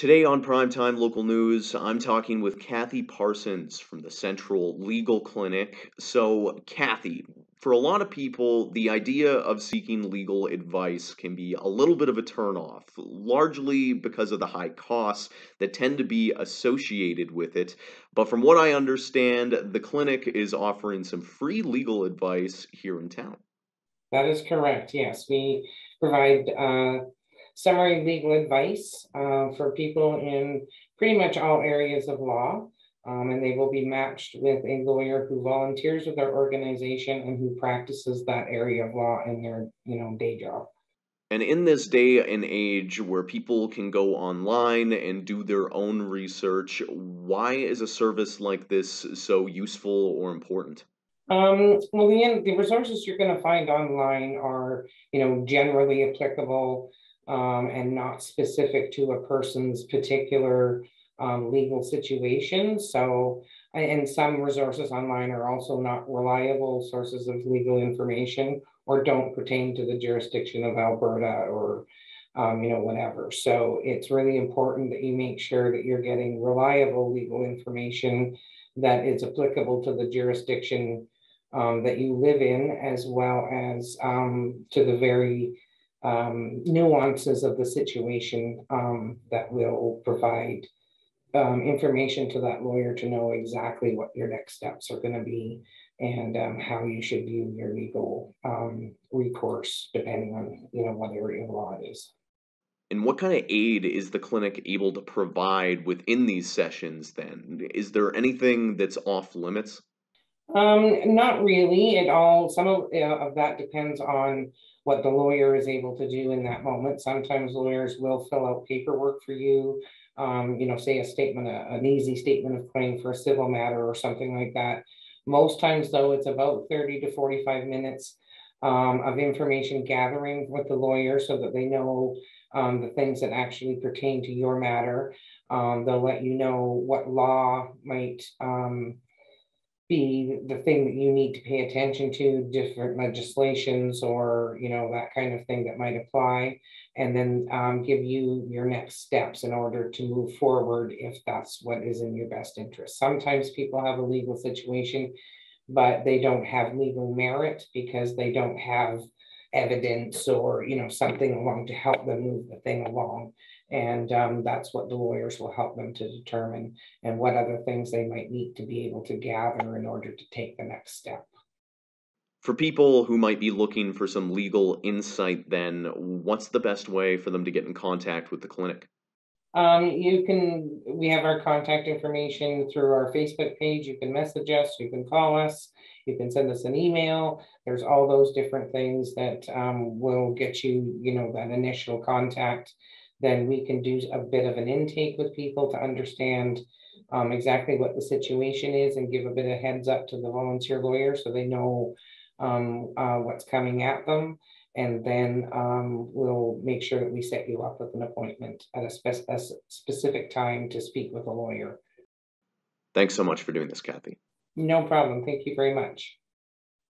Today on Primetime Local News, I'm talking with Kathy Parsons from the Central Legal Clinic. So, Kathy, for a lot of people, the idea of seeking legal advice can be a little bit of a turnoff, largely because of the high costs that tend to be associated with it. But from what I understand, the clinic is offering some free legal advice here in town. That is correct. Yes, we provide summary legal advice for people in pretty much all areas of law. And they will be matched with a lawyer who volunteers with our organization and who practices that area of law in their, day job. And in this day and age where people can go online and do their own research, why is a service like this so useful or important? Well, the resources you're going to find online are, generally applicable and not specific to a person's particular legal situation. So, and some resources online are also not reliable sources of legal information or don't pertain to the jurisdiction of Alberta or, whatever. So it's really important that you make sure that you're getting reliable legal information that is applicable to the jurisdiction that you live in, as well as to the very nuances of the situation that will provide information to that lawyer to know exactly what your next steps are going to be and how you should view your legal recourse, depending on what area of law it is. And what kind of aid is the clinic able to provide within these sessions then? Is there anything that's off limits? Not really at all. Some of that depends on what the lawyer is able to do in that moment. Sometimes lawyers will fill out paperwork for you, say a statement, an easy statement of claim for a civil matter or something like that. Most times, though, it's about 30 to 45 minutes of information gathering with the lawyer so that they know the things that actually pertain to your matter. They'll let you know what law might be the thing that you need to pay attention to, different legislations or that kind of thing that might apply, and then give you your next steps in order to move forward if that's what is in your best interest. Sometimes people have a legal situation but they don't have legal merit because they don't have evidence or something along to help them move the thing along. And that's what the lawyers will help them to determine, and what other things they might need to be able to gather in order to take the next step. For people who might be looking for some legal insight, then, what's the best way for them to get in contact with the clinic? We have our contact information through our Facebook page. You can message us, you can call us, you can send us an email. There's all those different things that will get you, that initial contact. Then we can do a bit of an intake with people to understand exactly what the situation is and give a bit of heads up to the volunteer lawyer so they know what's coming at them. And then we'll make sure that we set you up with an appointment at a specific time to speak with a lawyer. Thanks so much for doing this, Kathy. No problem. Thank you very much.